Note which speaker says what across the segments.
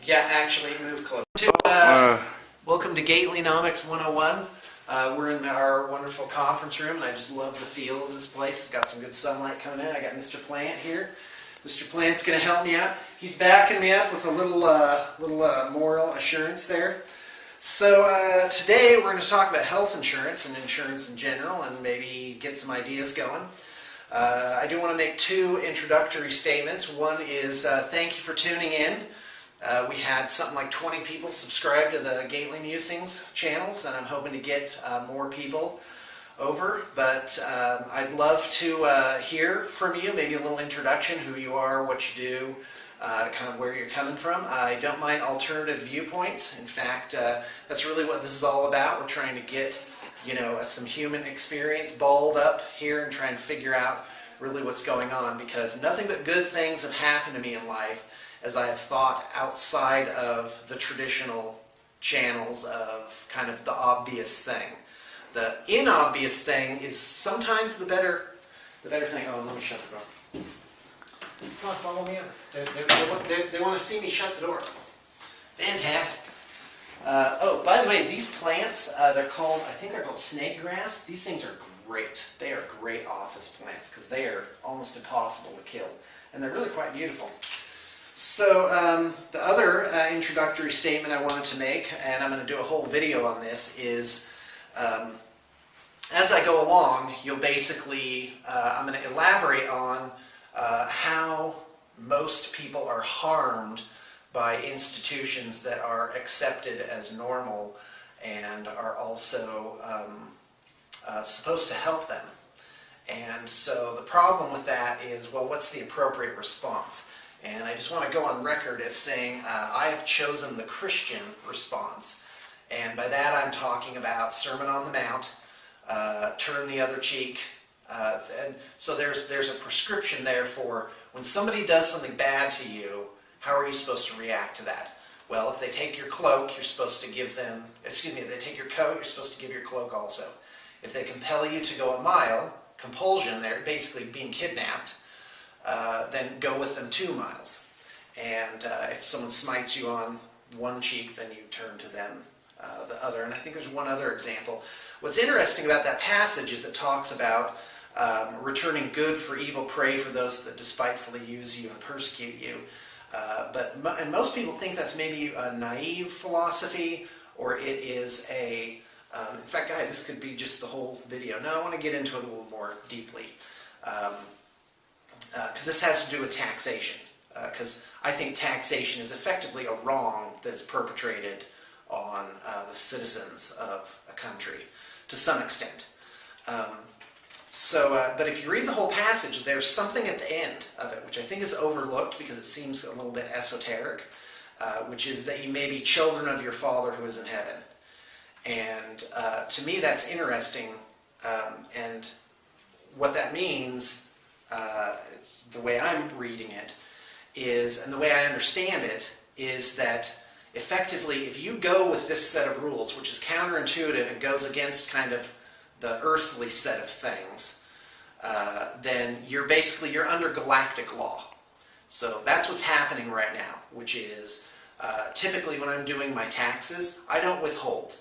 Speaker 1: Yeah, actually, move close. Welcome to Gatelynomics 101. We're in our wonderful conference room, and I just love the feel of this place. It's got some good sunlight coming in. I got Mr. Plant here. Mr. Plant's going to help me out. He's backing me up with a little moral assurance there. So today we're going to talk about health insurance and insurance in general, and maybe get some ideas going. I do want to make two introductory statements. One is thank you for tuning in. We had something like 20 people subscribe to the Gately Musings channels, and I'm hoping to get more people over. But I'd love to hear from you, maybe a little introduction, who you are, what you do, kind of where you're coming from. I don't mind alternative viewpoints. In fact, that's really what this is all about. We're trying to get, some human experience balled up here and try and figure out really what's going on, because nothing but good things have happened to me in life as I have thought outside of the traditional channels of kind of the obvious thing. The inobvious thing is sometimes the better thing. Oh, let me shut the door. Come on, follow me in. They want to see me shut the door. Fantastic. Oh, by the way, these plants, I think they're called snake grass. These things are great. They are great office plants because they are almost impossible to kill. And they're really quite beautiful. So the other introductory statement I wanted to make, and I'm going to do a whole video on this, is as I go along, you'll basically, I'm going to elaborate on how most people are harmed by institutions that are accepted as normal and are also supposed to help them. And so the problem with that is, well, what's the appropriate response? And I just want to go on record as saying I have chosen the Christian response. And by that I'm talking about Sermon on the Mount, turn the other cheek. And so there's a prescription there for when somebody does something bad to you, how are you supposed to react to that? Well, if they take your cloak, you're supposed to give them, if they take your coat, you're supposed to give your cloak also. If they compel you to go a mile, compulsion there, basically being kidnapped, then go with them 2 miles. And if someone smites you on one cheek, then you turn to them the other. And I think there's one other example. What's interesting about that passage is it talks about returning good for evil, pray for those that despitefully use you and persecute you. And most people think that's maybe a naive philosophy, or it is a, in fact, guys, this could be just the whole video. No, I want to get into it a little more deeply. Because this has to do with taxation. Because I think taxation is effectively a wrong that is perpetrated on the citizens of a country, to some extent. But if you read the whole passage, there's something at the end of it, which I think is overlooked because it seems a little bit esoteric, which is that you may be children of your Father who is in heaven. And to me that's interesting, and what that means, the way I'm reading it, is, and the way I understand it, is that effectively if you go with this set of rules, which is counterintuitive and goes against kind of the earthly set of things, then you're under galactic law. So that's what's happening right now, which is typically when I'm doing my taxes, I don't withhold.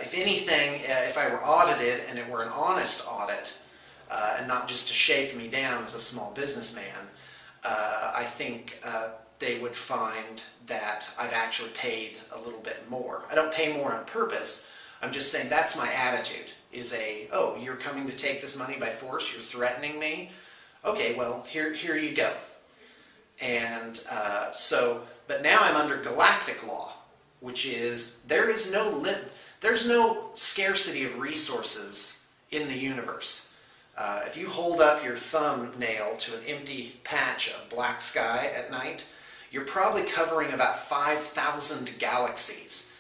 Speaker 1: If anything, if I were audited and it were an honest audit, and not just to shake me down as a small businessman, I think they would find that I've actually paid a little bit more. I don't pay more on purpose. I'm just saying that's my attitude, is oh, you're coming to take this money by force, you're threatening me? Okay, well, here you go. And but now I'm under galactic law, which is there's no scarcity of resources in the universe. If you hold up your thumbnail to an empty patch of black sky at night, you're probably covering about 5,000 galaxies,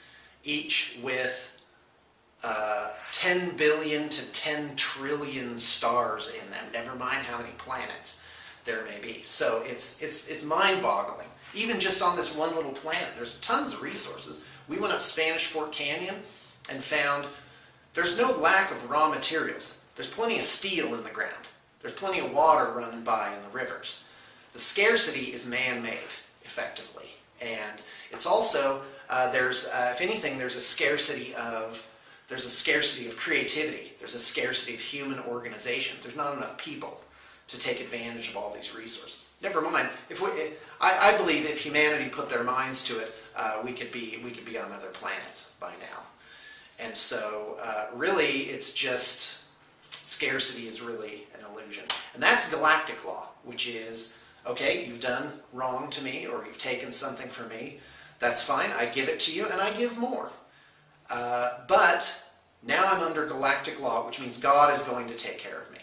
Speaker 1: each with 10 billion to 10 trillion stars in them, never mind how many planets there may be. So it's mind-boggling. Even just on this one little planet, there's tons of resources. We went up Spanish Fork Canyon and found there's no lack of raw materials. There's plenty of steel in the ground. There's plenty of water running by in the rivers. The scarcity is man-made, effectively. And It's also, if anything, there's a scarcity of creativity. There's a scarcity of human organization. There's not enough people to take advantage of all these resources. Never mind. I believe if humanity put their minds to it, we could be on other planets by now. And so, really, it's just scarcity is really an illusion. And that's galactic law, which is, okay, you've done wrong to me, or you've taken something from me. That's fine. I give it to you, and I give more. But now I'm under galactic law, which means God is going to take care of me.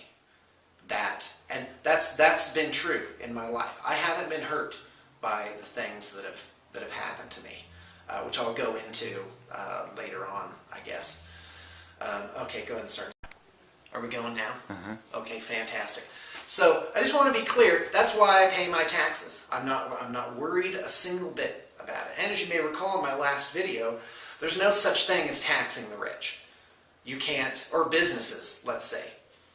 Speaker 1: And that's been true in my life. I haven't been hurt by the things that have happened to me, which I'll go into later on, I guess. Okay, go ahead and start. Are we going now? Okay, fantastic. So I just want to be clear. That's why I pay my taxes. I'm not worried a single bit about it. And as you may recall in my last video, there's no such thing as taxing the rich. You can't, or businesses, let's say.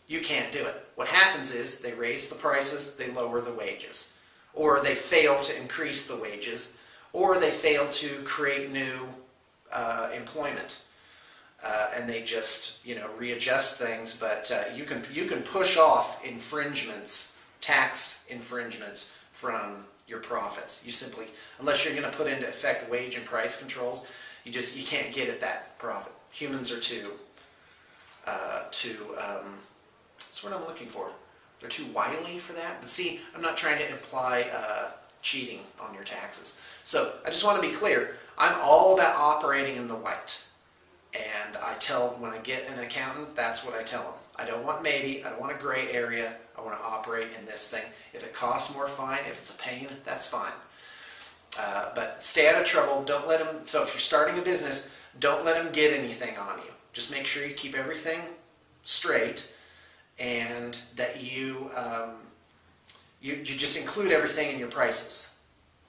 Speaker 1: You can't do it. What happens is they raise the prices, they lower the wages, or they fail to increase the wages, or they fail to create new employment, and they just readjust things. But you can push off infringements, tax infringements from your profits. You simply, unless you're going to put into effect wage and price controls, you can't get at that profit. Humans are too. That's what I'm looking for. They're too wily for that. But see, I'm not trying to imply cheating on your taxes. So I just want to be clear. I'm all about operating in the white. And when I get an accountant, that's what I tell them. I don't want maybe. I don't want a gray area. I want to operate in this thing. If it costs more, fine. If it's a pain, that's fine. But stay out of trouble. Don't let them. So if you're starting a business, don't let them get anything on you. Just make sure you keep everything straight, and that you just include everything in your prices.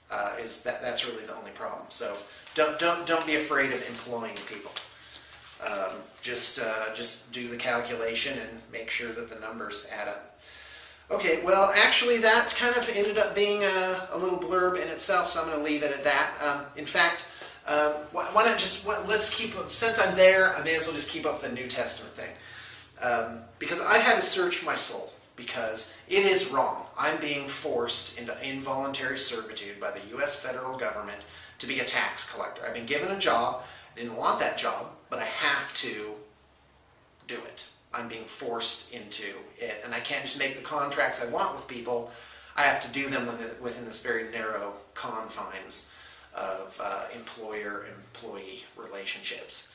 Speaker 1: That's really the only problem. So don't be afraid of employing people. Just do the calculation and make sure that the numbers add up. Okay, well, actually, that kind of ended up being a little blurb in itself, so I'm going to leave it at that. In fact, why not let's keep, since I'm there, I may as well just keep up the New Testament thing. Because I had to search my soul, because it is wrong. I'm being forced into involuntary servitude by the U.S. federal government to be a tax collector. I've been given a job. I didn't want that job, but I have to do it. I'm being forced into it, and I can't just make the contracts I want with people. I have to do them within this very narrow confines of employer-employee relationships.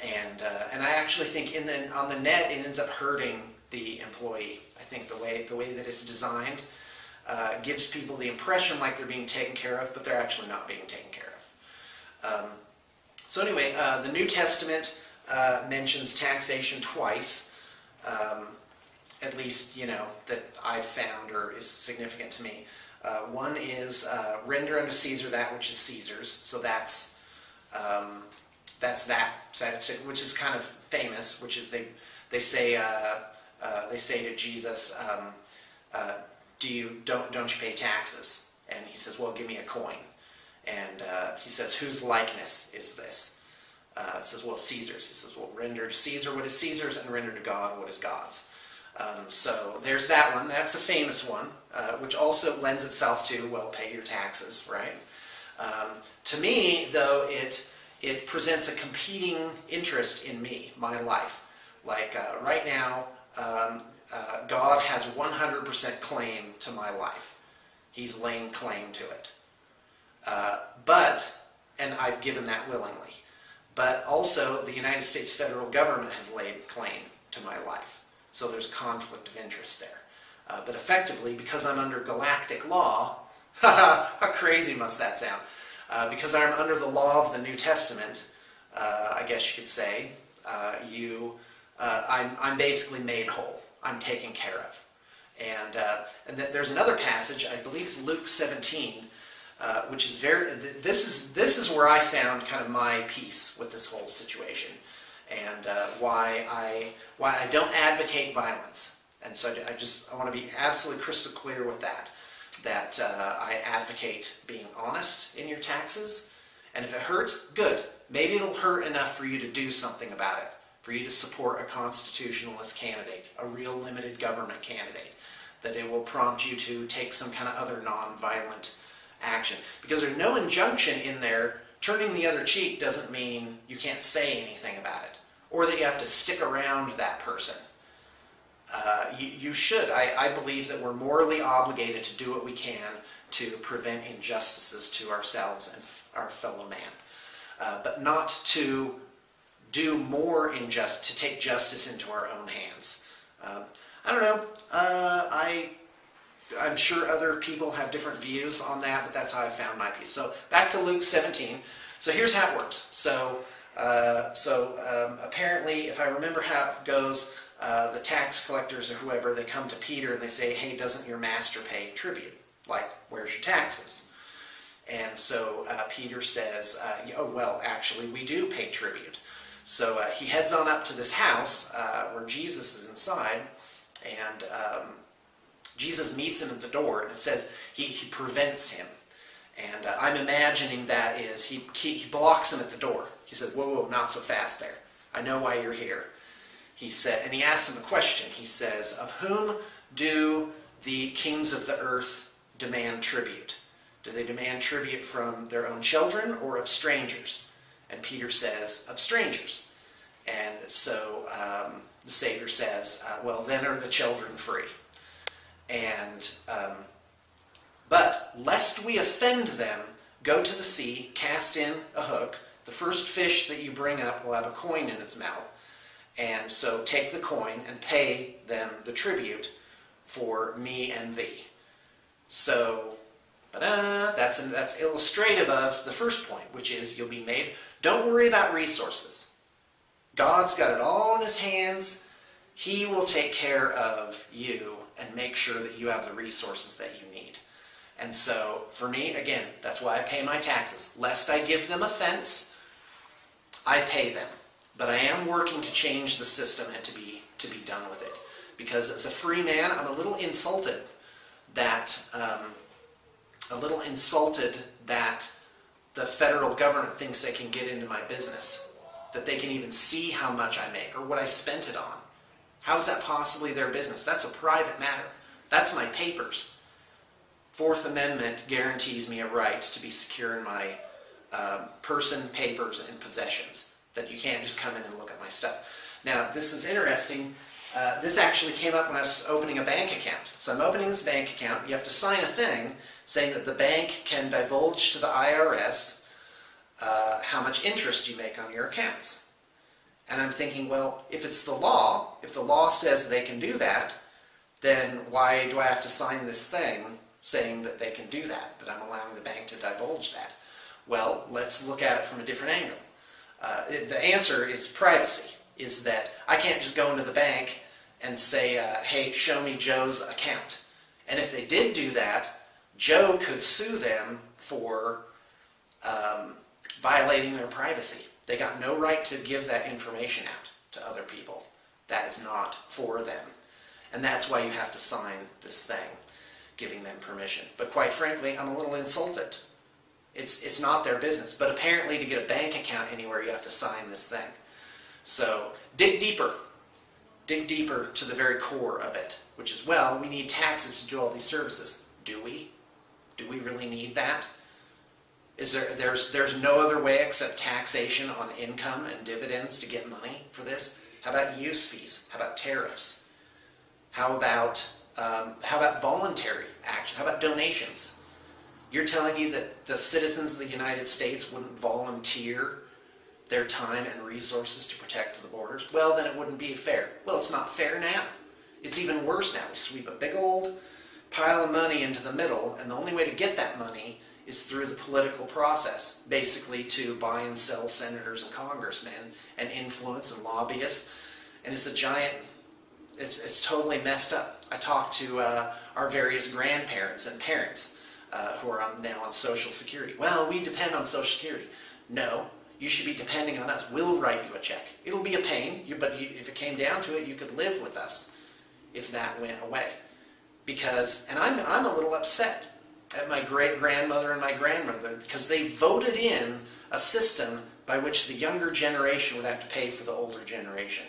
Speaker 1: And I actually think on the net it ends up hurting the employee. I think the way that it's designed gives people the impression like they're being taken care of, but they're actually not being taken care of. So anyway, the New Testament mentions taxation twice, at least that I've found or is significant to me. One is render unto Caesar that which is Caesar's. So that's that side, which is kind of famous. Which is they say to Jesus, don't you pay taxes? And he says, well, give me a coin. And he says, whose likeness is this? It says, well, Caesar's. He says, well, render to Caesar what is Caesar's, and render to God what is God's. So there's that one. That's a famous one, which also lends itself to, well, pay your taxes, right? To me, though, it presents a competing interest in me, my life. Like right now, God has 100% claim to my life. He's laying claim to it. And I've given that willingly. But also, the United States federal government has laid claim to my life. So there's a conflict of interest there. But effectively, because I'm under galactic law, how crazy must that sound? Because I'm under the law of the New Testament, I guess you could say, I'm basically made whole. I'm taken care of. And there's another passage, I believe it's Luke 17, which is this is where I found kind of my peace with this whole situation, and why I don't advocate violence. And so I want to be absolutely crystal clear with that I advocate being honest in your taxes, And if it hurts, good. Maybe it'll hurt enough for you to do something about it, for you to support a constitutionalist candidate, a real limited government candidate, that it will prompt you to take some kind of other non-violent action. Because there's no injunction in there. Turning the other cheek doesn't mean you can't say anything about it, or that you have to stick around that person. You should. I believe that we're morally obligated to do what we can to prevent injustices to ourselves and our fellow man, but not to do more to take justice into our own hands. I don't know. I'm sure other people have different views on that, but that's how I found my piece. So back to Luke 17. So here's how it works. So apparently, if I remember how it goes, the tax collectors or whoever, they come to Peter and they say, hey, doesn't your master pay tribute? Like, where's your taxes? And so Peter says, oh, well, actually, we do pay tribute. So he heads on up to this house where Jesus is inside, and Jesus meets him at the door, and it says he prevents him. And I'm imagining that is, he blocks him at the door. He said, whoa, whoa, not so fast there. I know why you're here. He said, and he asks him a question. He says, of whom do the kings of the earth demand tribute? Do they demand tribute from their own children or of strangers? And Peter says, of strangers. And so the Savior says, well, then are the children free. And, but lest we offend them, go to the sea, cast in a hook. The first fish that you bring up will have a coin in its mouth. And so take the coin and pay them the tribute for me and thee. So, that's illustrative of the first point, which is you'll be made. Don't worry about resources. God's got it all in his hands. He will take care of you and make sure that you have the resources that you need. And so, for me, again, that's why I pay my taxes. Lest I give them offense, I pay them. But I am working to change the system and to be done with it. Because as a free man, I'm a little insulted that the federal government thinks they can get into my business, that they can even see how much I make or what I spent it on. How is that possibly their business? That's a private matter. That's my papers. Fourth Amendment guarantees me a right to be secure in my person, papers, and possessions. That you can't just come in and look at my stuff. Now, this is interesting. This actually came up when I was opening a bank account. So I'm opening this bank account. You have to sign a thing saying that the bank can divulge to the IRS how much interest you make on your accounts. And I'm thinking, well, if it's the law, if the law says they can do that, then why do I have to sign this thing saying that they can do that, that I'm allowing the bank to divulge that? Well, let's look at it from a different angle. The answer is privacy, is that I can't just go into the bank and say, hey, show me Joe's account. And if they did do that, Joe could sue them for violating their privacy. They got no right to give that information out to other people. That is not for them. And that's why you have to sign this thing, giving them permission. But quite frankly, I'm a little insulted. It's not their business. But apparently to get a bank account anywhere, you have to sign this thing. So dig deeper. Dig deeper to the very core of it, which is, well, we need taxes to do all these services. Do we? Do we really need that? There's no other way except taxation on income and dividends to get money for this? How about use fees? How about tariffs? How about voluntary action? How about donations? You're telling me that the citizens of the United States wouldn't volunteer their time and resources to protect the borders? Well, then it wouldn't be fair. Well, it's not fair now. It's even worse now. We sweep a big old pile of money into the middle, and the only way to get that money is through the political process, basically to buy and sell senators and congressmen and influence and lobbyists. And it's a giant, it's totally messed up. I talked to our various grandparents and parents who are now on Social Security. Well, we depend on Social Security. No, you should be depending on us. We'll write you a check. It'll be a pain, but if it came down to it, you could live with us if that went away. Because, and I'm a little upset, at my great-grandmother and my grandmother, because they voted in a system by which the younger generation would have to pay for the older generation.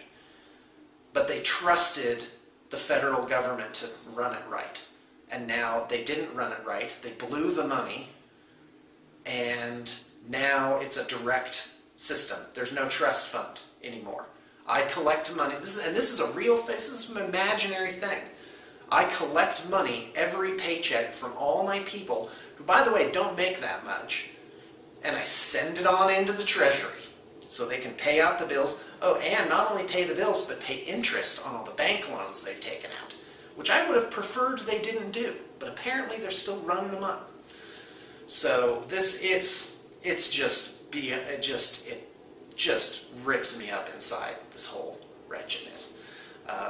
Speaker 1: But they trusted the federal government to run it right. And now they didn't run it right. They blew the money, and now it's a direct system. There's no trust fund anymore. I collect money. This is a real thing. This is an imaginary thing. I collect money every paycheck from all my people, who, by the way, don't make that much, and I send it on into the Treasury so they can pay out the bills. Oh, and not only pay the bills, but pay interest on all the bank loans they've taken out, which I would have preferred they didn't do, but apparently they're still running them up. So it just rips me up inside, this whole wretchedness.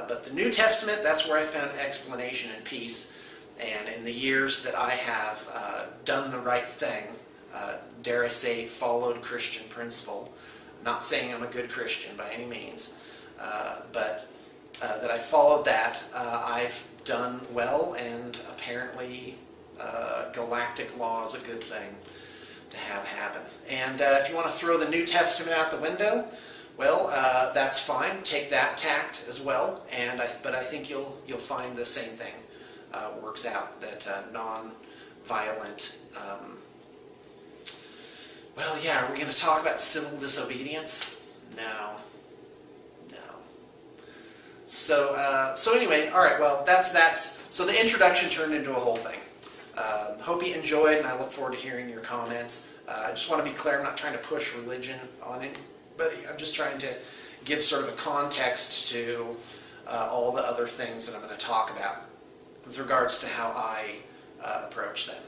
Speaker 1: But the New Testament, that's where I found explanation and peace. And in the years that I have done the right thing, dare I say, followed Christian principle, not saying I'm a good Christian by any means, but that I followed that, I've done well, and apparently galactic law is a good thing to have happen. And if you want to throw the New Testament out the window, well, that's fine. Take that tact as well. But I think you'll find the same thing works out. That non-violent. Well, yeah. Are we going to talk about civil disobedience? No. So anyway, all right. Well, that's so the introduction turned into a whole thing. Hope you enjoyed, and I look forward to hearing your comments. I just want to be clear, I'm not trying to push religion on anybody. I'm just trying to give sort of a context to all the other things that I'm going to talk about with regards to how I approach them.